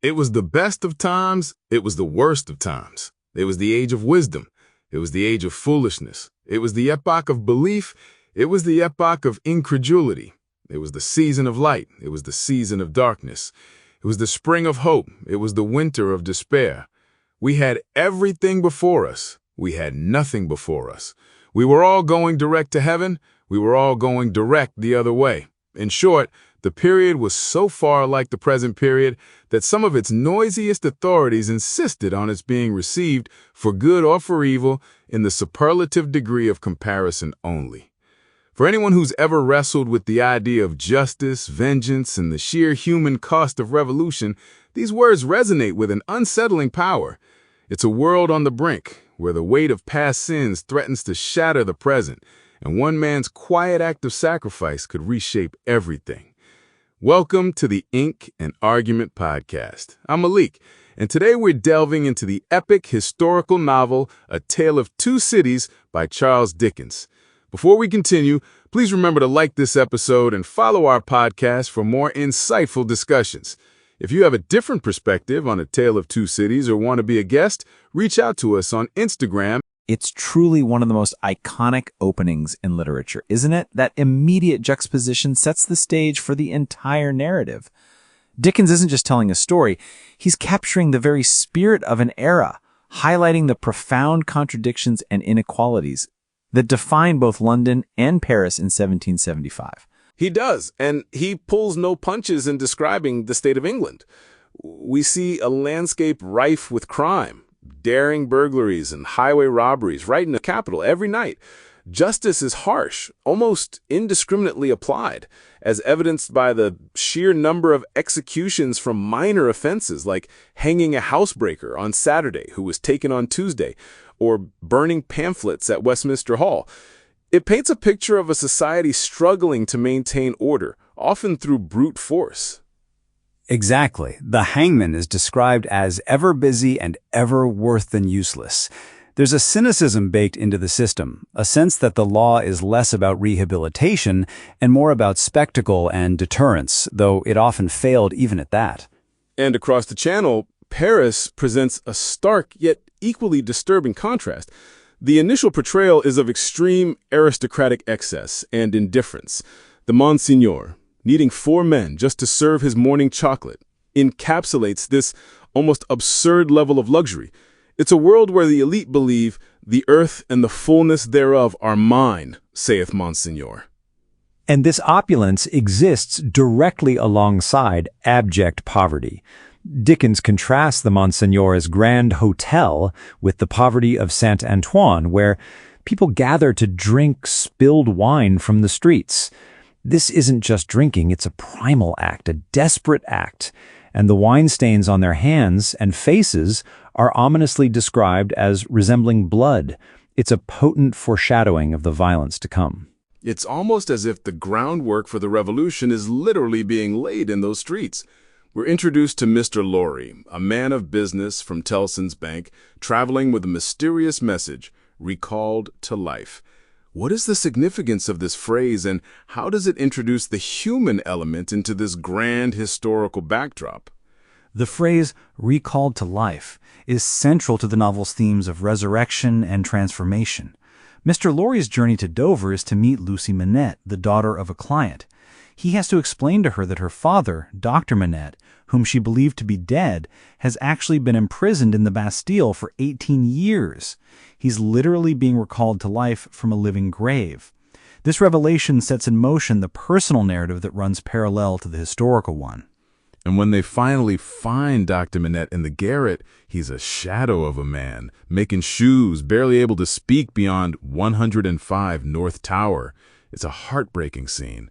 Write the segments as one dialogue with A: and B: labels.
A: It was the best of times, it was the worst of times. It was the age of wisdom, it was the age of foolishness. It was the epoch of belief, it was the epoch of incredulity. It was the season of light, it was the season of darkness. It was the spring of hope, it was the winter of despair. We had everything before us, we had nothing before us. We were all going direct to heaven, we were all going direct the other way. In short, the period was so far like the present period that some of its noisiest authorities insisted on its being received for good or for evil in the superlative degree of comparison only. For anyone who's ever wrestled with the idea of justice, vengeance, and the sheer human cost of revolution, these words resonate with an unsettling power. It's a world on the brink, where the weight of past sins threatens to shatter the present, and one man's quiet act of sacrifice could reshape everything. Welcome to the Ink and Argument Podcast. I'm Malik, and today we're delving into the epic historical novel A Tale of Two Cities by Charles Dickens. Before we continue, please remember to like this episode and follow our podcast for more insightful discussions. If you have a different perspective on A Tale of Two Cities or want to be a guest, reach out to us on Instagram.
B: It's truly one of the most iconic openings in literature, isn't it? That immediate juxtaposition sets the stage for the entire narrative. Dickens isn't just telling a story, he's capturing the very spirit of an era, highlighting the profound contradictions and inequalities that define both London and Paris in 1775.
A: He does, and he pulls no punches in describing the state of England. We see a landscape rife with crime, daring burglaries and highway robberies right in the capital every night. Justice is harsh, almost indiscriminately applied, as evidenced by the sheer number of executions from minor offenses like hanging a housebreaker on Saturday who was taken on Tuesday, or burning pamphlets at Westminster Hall. It paints a picture of a society struggling to maintain order, often through brute force.
C: Exactly. The hangman is described as ever busy and ever worse than useless. There's a cynicism baked into the system, a sense that the law is less about rehabilitation and more about spectacle and deterrence, though it often failed even at that.
A: And across the channel, Paris presents a stark yet equally disturbing contrast. The initial portrayal is of extreme aristocratic excess and indifference. The Monsignor, needing 4 men just to serve his morning chocolate, encapsulates this almost absurd level of luxury. It's a world where the elite believe the earth and the fullness thereof are mine, saith Monsignor.
C: And this opulence exists directly alongside abject poverty. Dickens contrasts the Monsignor's grand hotel with the poverty of Saint-Antoine, where people gather to drink spilled wine from the streets. This isn't just drinking, it's a primal act, a desperate act, and the wine stains on their hands and faces are ominously described as resembling blood. It's a potent foreshadowing of the violence to come.
A: It's almost as if the groundwork for the revolution is literally being laid in those streets. We're introduced to Mr. Lorry, a man of business from Tellson's Bank, traveling with a mysterious message, recalled to life. What is the significance of this phrase, and how does it introduce the human element into this grand historical backdrop?
B: The phrase, recalled to life, is central to the novel's themes of resurrection and transformation. Mr. Lorry's journey to Dover is to meet Lucy Manette, the daughter of a client. He has to explain to her that her father, Dr. Manette, whom she believed to be dead, has actually been imprisoned in the Bastille for 18 years. He's literally being recalled to life from a living grave. This revelation sets in motion the personal narrative that runs parallel to the historical one.
A: And when they finally find Dr. Manette in the garret, he's a shadow of a man, making shoes, barely able to speak beyond 105 North Tower. It's a heartbreaking scene.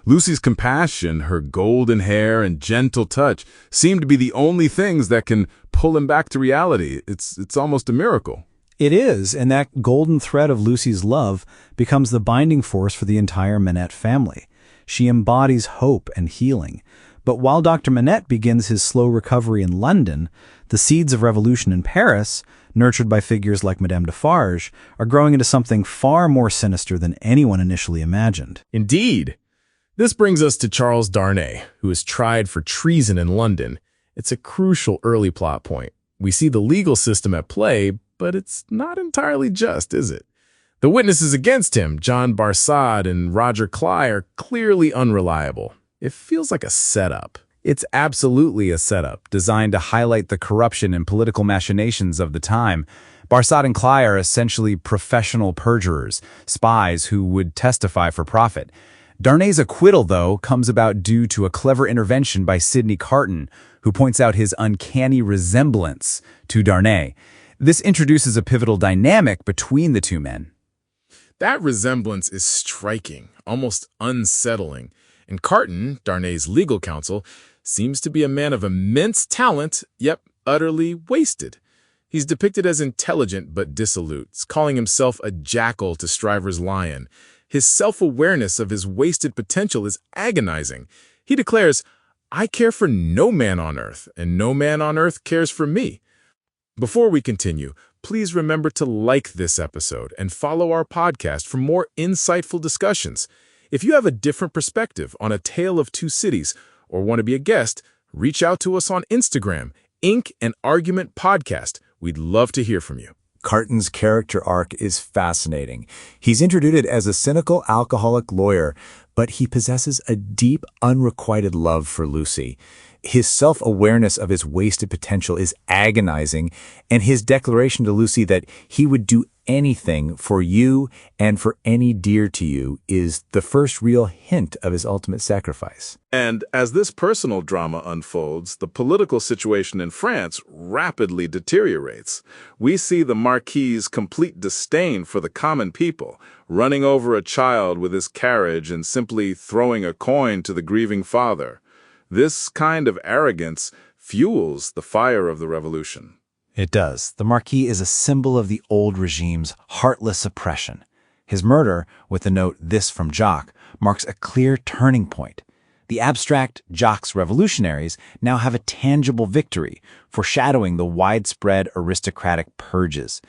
A: Lucy's compassion, her golden hair, and gentle touch seem to be the only things that can pull him back to reality. It's almost a miracle.
B: It is, and that golden thread of Lucy's love becomes the binding force for the entire Manette family. She embodies hope and healing. But while Dr. Manette begins his slow recovery in London, the seeds of revolution in Paris, nurtured by figures like Madame Defarge, are growing into something far more sinister than anyone initially imagined.
D: Indeed. This brings us to Charles Darnay, who is tried for treason in London
A: It's a crucial early plot point. We see the legal system at play, but it's not entirely just, is it? The witnesses against him, John Barsad and Roger Cly, are clearly unreliable. It feels like a setup.
B: It's absolutely a setup designed to highlight the corruption and political machinations of the time. Barsad and Cly are essentially professional perjurers, spies who would testify for profit. Darnay's acquittal, though, comes about due to a clever intervention by Sidney Carton, who points out his uncanny resemblance to Darnay. This introduces a pivotal dynamic between the two men.
A: That resemblance is striking, almost unsettling. And Carton, Darnay's legal counsel, seems to be a man of immense talent, yet utterly wasted. He's depicted as intelligent but dissolute, calling himself a jackal to Stryver's lion. His self-awareness of his wasted potential is agonizing. He declares, "I care for no man on earth, and no man on earth cares for me." Before we continue, please remember to like this episode and follow our podcast for more insightful discussions. If you have a different perspective on A Tale of Two Cities or want to be a guest, reach out to us on Instagram, Ink and Argument Podcast. We'd love to hear from you.
D: Carton's character arc is fascinating. He's introduced as a cynical alcoholic lawyer, but he possesses a deep, unrequited love for Lucy. His self-awareness of his wasted potential is agonizing, and his declaration to Lucy that he would do anything for you and for any dear to you is the first real hint of his ultimate sacrifice.
A: And as this personal drama unfolds, the political situation in France rapidly deteriorates. We see the Marquis's complete disdain for the common people, running over a child with his carriage and simply throwing a coin to the grieving father. This kind of arrogance fuels the fire of the revolution.
B: It does. The Marquis is a symbol of the old regime's heartless oppression. His murder, with the note "This from Jock," marks a clear turning point. The abstract Jock's revolutionaries now have a tangible victory, foreshadowing the widespread aristocratic purges.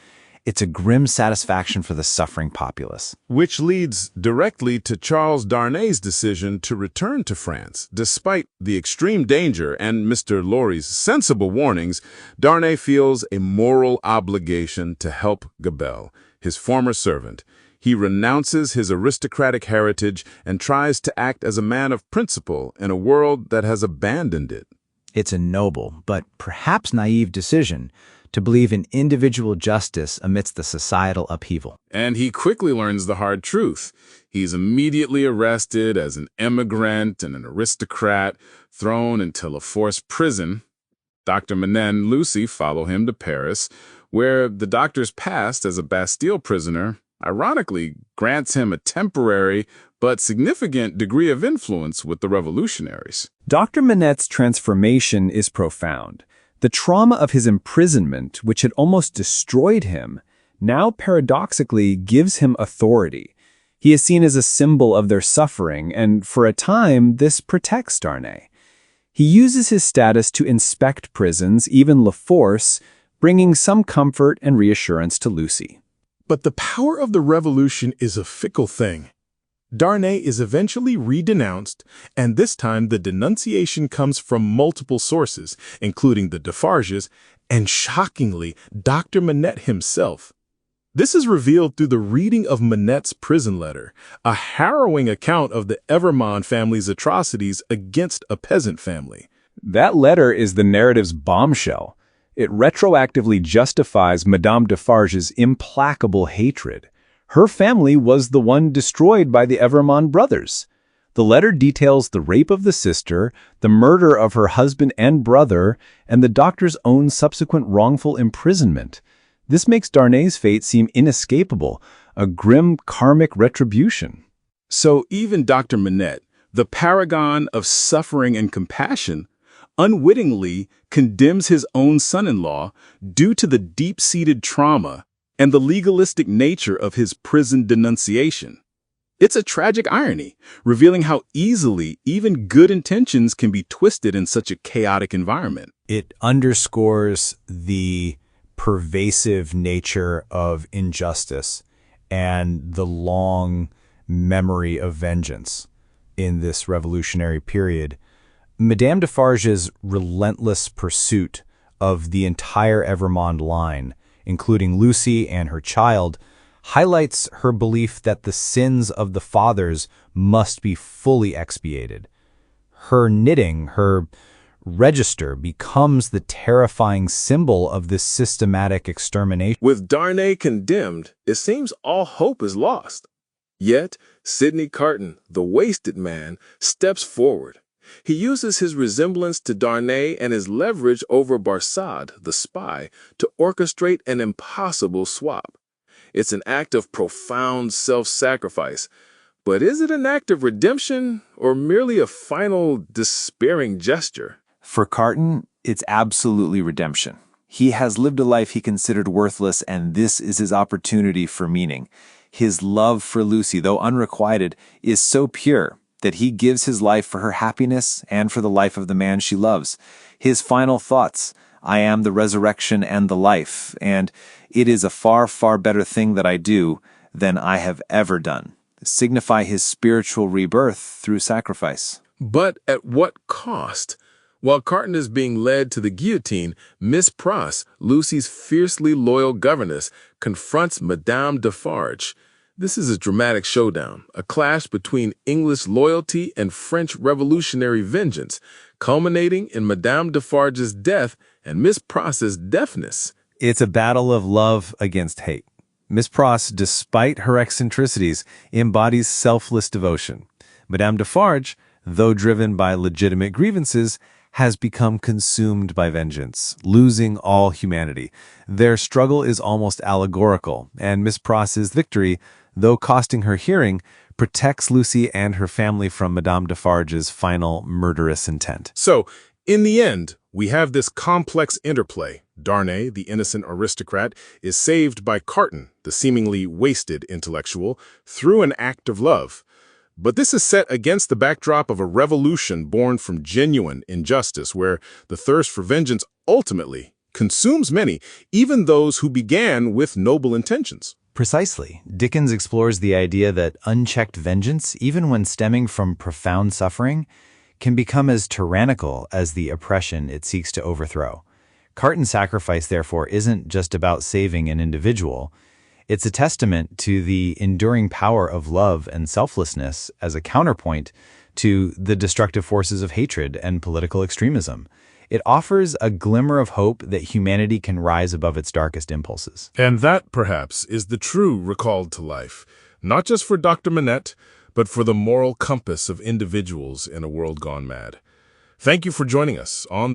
B: It's a grim satisfaction for the suffering populace.
A: Which leads directly to Charles Darnay's decision to return to France. Despite the extreme danger and Mr. Lorry's sensible warnings, Darnay feels a moral obligation to help Gabelle, his former servant. He renounces his aristocratic heritage and tries to act as a man of principle in a world that has abandoned it.
B: It's a noble, but perhaps naive decision to believe in individual justice amidst the societal upheaval.
A: And he quickly learns the hard truth. He's immediately arrested as an immigrant and an aristocrat, thrown into a forced prison. Dr. Manette and Lucy follow him to Paris, where the doctor's past as a Bastille prisoner ironically grants him a temporary but significant degree of influence with the revolutionaries.
E: Dr. Manette's transformation is profound. The trauma of his imprisonment, which had almost destroyed him, now paradoxically gives him authority. He is seen as a symbol of their suffering, and for a time, this protects Darnay. He uses his status to inspect prisons, even La Force, bringing some comfort and reassurance to Lucy.
A: But the power of the revolution is a fickle thing. Darnay is eventually re-denounced, and this time the denunciation comes from multiple sources, including the Defarges, and shockingly, Dr. Manette himself. This is revealed through the reading of Manette's prison letter, a harrowing account of the Evermond family's atrocities against a peasant family.
E: That letter is the narrative's bombshell. It retroactively justifies Madame Defarge's implacable hatred. Her family was the one destroyed by the Evermond brothers. The letter details the rape of the sister, the murder of her husband and brother, and the doctor's own subsequent wrongful imprisonment. This makes Darnay's fate seem inescapable, a grim karmic retribution.
A: So even Dr. Manette, the paragon of suffering and compassion, unwittingly condemns his own son-in-law due to the deep-seated trauma and the legalistic nature of his prison denunciation. It's a tragic irony, revealing how easily even good intentions can be twisted in such a chaotic environment.
B: It underscores the pervasive nature of injustice and the long memory of vengeance in this revolutionary period.
C: Madame Defarge's relentless pursuit of the entire Evermond line, including Lucy and her child, highlights her belief that the sins of the fathers must be fully expiated. Her knitting, her register, becomes the terrifying symbol of this systematic extermination.
A: With Darnay condemned, it seems all hope is lost. Yet, Sidney Carton, the wasted man, steps forward. He uses his resemblance to Darnay and his leverage over Barsad, the spy, to orchestrate an impossible swap. It's an act of profound self-sacrifice. But is it an act of redemption or merely a final, despairing gesture?
E: For Carton, it's absolutely redemption. He has lived a life he considered worthless, and this is his opportunity for meaning. His love for Lucy, though unrequited, is so pure that he gives his life for her happiness and for the life of the man she loves. His final thoughts, "I am the resurrection and the life, and it is a far, far better thing that I do than I have ever done," signify his spiritual rebirth through sacrifice.
A: But at what cost? While Carton is being led to the guillotine, Miss Pross, Lucy's fiercely loyal governess, confronts Madame Defarge. This is a dramatic showdown, a clash between English loyalty and French revolutionary vengeance, culminating in Madame Defarge's death and Miss Pross's deafness.
E: It's a battle of love against hate. Miss Pross, despite her eccentricities, embodies selfless devotion. Madame Defarge, though driven by legitimate grievances, has become consumed by vengeance, losing all humanity. Their struggle is almost allegorical, and Miss Pross's victory, though costing her hearing, protects Lucy and her family from Madame Defarge's final murderous intent.
A: So, in the end, we have this complex interplay. Darnay, the innocent aristocrat, is saved by Carton, the seemingly wasted intellectual, through an act of love. But this is set against the backdrop of a revolution born from genuine injustice, where the thirst for vengeance ultimately consumes many, even those who began with noble intentions.
B: Precisely. Dickens explores the idea that unchecked vengeance, even when stemming from profound suffering, can become as tyrannical as the oppression it seeks to overthrow. Carton's sacrifice, therefore, isn't just about saving an individual. It's a testament to the enduring power of love and selflessness as a counterpoint to the destructive forces of hatred and political extremism. It offers a glimmer of hope that humanity can rise above its darkest impulses.
A: And that, perhaps, is the true recall to life, not just for Dr. Manette, but for the moral compass of individuals in a world gone mad. Thank you for joining us on